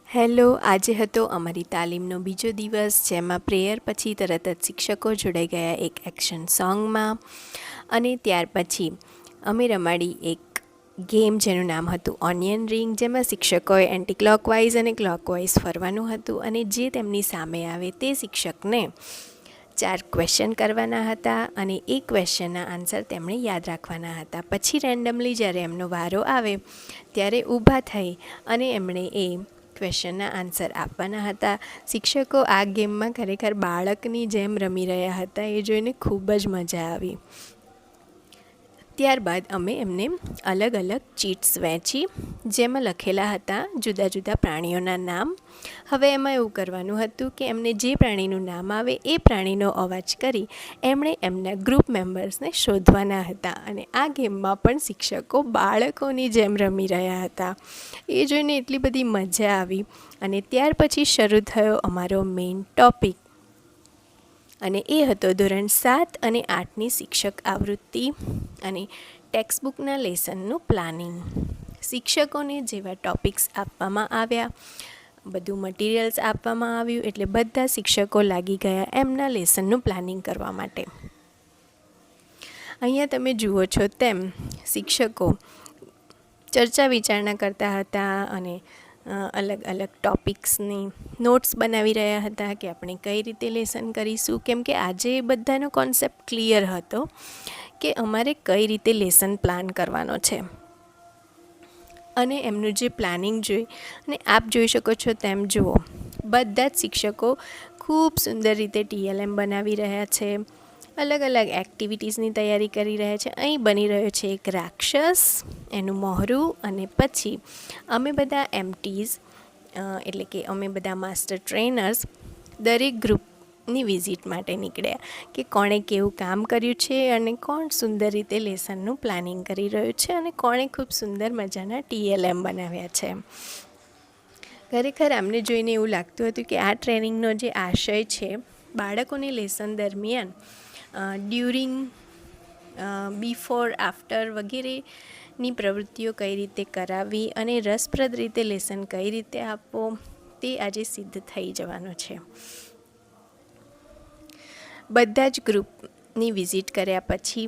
Hello, આજે હતો અમારી તાલીમનો બીજો દિવસ, જેમાં પ્રેયર પછી તરત જ શિક્ષકો જોડાઈ ગયા એક એક્શન સોંગમાં. અને ત્યાર પછી અમે રમાડી એક ગેમ જેનું નામ હતું ઓનિયન રિંગ, જેમાં શિક્ષકોએ એન્ટી ક્લોકવાઇઝ અને ક્લોકવાઇઝ ફરવાનું હતું અને જે તેમની સામે આવે તે શિક્ષકને 4 ક્વેશ્ચન કરવાના હતા અને એ ક્વેશ્ચનના આન્સર તેમણે યાદ રાખવાના હતા. પછી રેન્ડમલી જ્યારે એમનો વારો આવે ત્યારે ઊભા થઈ અને એમણે એ ક્વેશ્ચનના આન્સર આપવાના હતા. શિક્ષકો આ ગેમમાં ખરેખર બાળકની જેમ રમી રહ્યા હતા, એ જોઈને ખૂબ જ મજા આવી. ત્યારબાદ અમે એમને અલગ અલગ ચીટ્સ વહેંચી, જેમાં લખેલા હતા જુદા જુદા પ્રાણીઓના નામ. હવે એમાં એવું કરવાનું હતું કે એમને જે પ્રાણીનું નામ આવે એ પ્રાણીનો અવાજ કરી એમણે એમના ગ્રુપ મેમ્બર્સને શોધવાના હતા. અને આ ગેમમાં પણ શિક્ષકો બાળકોની જેમ રમી રહ્યા હતા, એ જોઈને એટલી બધી મજા આવી. અને ત્યાર પછી શરૂ થયો અમારો મેઇન ટૉપિક, અને એ હતો ધોરણ 7 અને 8ની શિક્ષક આવૃત્તિ અને ટેક્સ્ટબુકના લેસનનું પ્લાનિંગ. શિક્ષકોને જેવા ટૉપિક્સ આપવામાં આવ્યા, બધું મટીરિયલ્સ આપવામાં આવ્યું, એટલે બધા શિક્ષકો લાગી ગયા એમના લેસનનું પ્લાનિંગ કરવા માટે. અહીંયા તમે જુઓ છો તેમ શિક્ષકો ચર્ચા વિચારણા કરતા હતા અને અલગ અલગ ટૉપિક્સની નોટ્સ બનાવી રહ્યા હતા કે આપણે કઈ રીતે લેસન કરીશું, કેમ કે આજે બધાનો કોન્સેપ્ટ ક્લિયર હતો કે અમારે કઈ રીતે લેસન પ્લાન કરવાનો છે. અને એમનું જે પ્લાનિંગ જોઈ અને આપ જોઈ શકો છો તેમ જુઓ, બધા જ શિક્ષકો ખૂબ સુંદર રીતે TLM બનાવી રહ્યા છે, અલગ અલગ એક્ટિવિટીઝની તૈયારી કરી રહ્યા છે. અહીં બની રહ્યો છે એક રાક્ષસ, એનું મોહરું, અને પછી અમે બધા MTs એટલે કે અમે બધા માસ્ટર ટ્રેનર્સ દરેક ગ્રુપની વિઝિટ માટે નીકળ્યા કે કોણે કેવું કામ કર્યું છે અને કોણ સુંદર રીતે લેસનનું પ્લાનિંગ કરી રહ્યું છે અને કોણે ખૂબ સુંદર મજાના TLM બનાવ્યા છે. ખરેખર અમને જોઈને એવું લાગતું હતું કે આ ટ્રેનિંગનો જે આશય છે બાળકોને લેસન દરમિયાન ડ્યુરિંગ, બિફોર, આફ્ટર વગેરેની પ્રવૃત્તિઓ કઈ રીતે કરાવવી અને રસપ્રદ રીતે લેસન કઈ રીતે આપવો તે આજે સિદ્ધ થઈ જવાનું છે. બધા જ ગ્રુપની વિઝિટ કર્યા પછી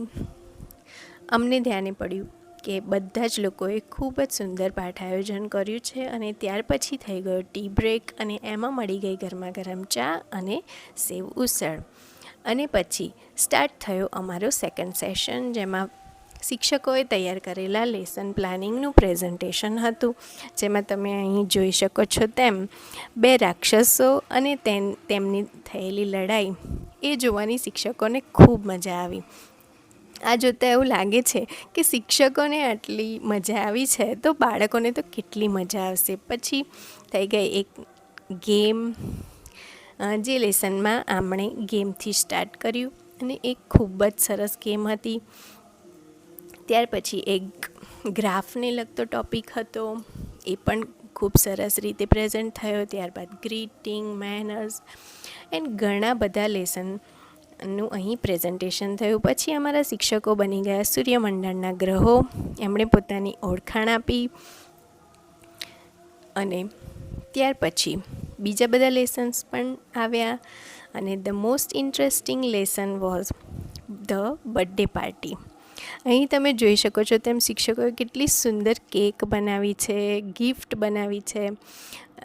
અમને ધ્યાને પડ્યું કે બધા જ લોકોએ ખૂબ જ સુંદર પાઠ આયોજન કર્યું છે. અને ત્યાર પછી થઈ ગયો ટી બ્રેક અને એમાં મળી ગઈ ગરમા ગરમ ચા અને સેવ ઉસળ. અને પછી સ્ટાર્ટ થયો અમારો સેકન્ડ સેશન, જેમાં શિક્ષકોએ તૈયાર કરેલા લેસન પ્લાનિંગનું પ્રેઝન્ટેશન હતું, જેમાં તમે અહીં જોઈ શકો છો તેમ 2 રાક્ષસો અને તેમની થયેલી લડાઈ એ જોવાની શિક્ષકોને ખૂબ મજા આવી. આ જોતાં એવું લાગે છે કે શિક્ષકોને આટલી મજા આવી છે તો બાળકોને તો કેટલી મજા આવશે. પછી થઈ ગઈ એક ગેમ, જે લેસનમાં આપણે ગેમથી સ્ટાર્ટ કર્યું અને એક ખૂબ જ સરસ ગેમ હતી. ત્યાર પછી એક ગ્રાફને લગતો ટૉપિક હતો, એ પણ ખૂબ સરસ રીતે પ્રેઝન્ટ થયો. ત્યારબાદ ગ્રીટિંગ, મેનર્સ એન્ડ ઘણા બધા લેસનનું અહીં પ્રેઝન્ટેશન થયું. પછી અમારા શિક્ષકો બની ગયા સૂર્યમંડળના ગ્રહો, એમણે પોતાની ઓળખાણ આપી. અને ત્યાર પછી બીજા બધા લેસન્સ પણ આવ્યા અને the most interesting lesson was the birthday party. અહીં તમે જોઈ શકો છો તેમ શિક્ષકોએ કેટલી સુંદર કેક બનાવી છે, ગિફ્ટ બનાવી છે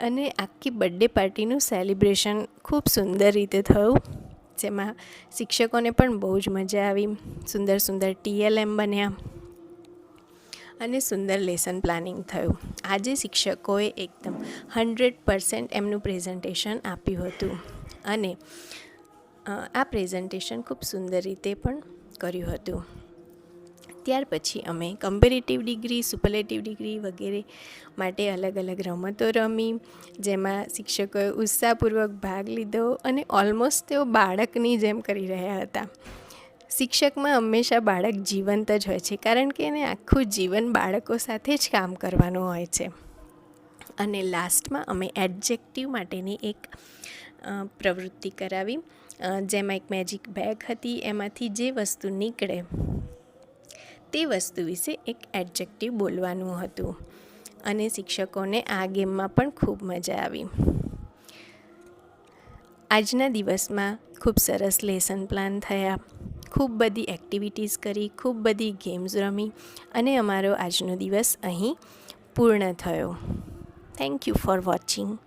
અને આખી બર્થડે પાર્ટીનું સેલિબ્રેશન ખૂબ સુંદર રીતે થયું, જેમાં શિક્ષકોને પણ બહુ જ મજા આવી. સુંદર સુંદર TLM બન્યા અને સુંદર લેસન પ્લાનિંગ થયું. આજે શિક્ષકોએ એકદમ 100% એમનું પ્રેઝન્ટેશન આપ્યું હતું અને આ પ્રેઝન્ટેશન ખૂબ સુંદર રીતે પણ કર્યું હતું. ત્યાર પછી અમે કમ્પેરેટિવ ડિગ્રી, સુપરલેટિવ ડિગ્રી વગેરે માટે અલગ અલગ રમતો રમી, જેમાં શિક્ષકોએ ઉત્સાહપૂર્વક ભાગ લીધો અને ઓલમોસ્ટ તેઓ બાળકની જેમ કરી રહ્યા હતા. શિક્ષકમાં હંમેશા બાળક જીવંત જ હોય છે, કારણ કે એને આખું જીવન બાળકો સાથે જ કામ કરવાનું હોય છે. અને લાસ્ટમાં અમે એડજેક્ટિવ માટેની એક પ્રવૃત્તિ કરાવી, જેમાં એક મેજિક બેગ હતી, એમાંથી જે વસ્તુ નીકળે તે વસ્તુ વિશે એક એડજેક્ટિવ બોલવાનું હતું. અને શિક્ષકોને આ ગેમમાં પણ ખૂબ મજા આવી. આજના દિવસમાં ખૂબ સરસ લેસન પ્લાન થયા, ખૂબ બધી એક્ટિવિટીઝ કરી, ખૂબ બધી ગેમ્સ રમી અને અમારો આજનો દિવસ અહીં પૂર્ણ થયો. Thank you for watching.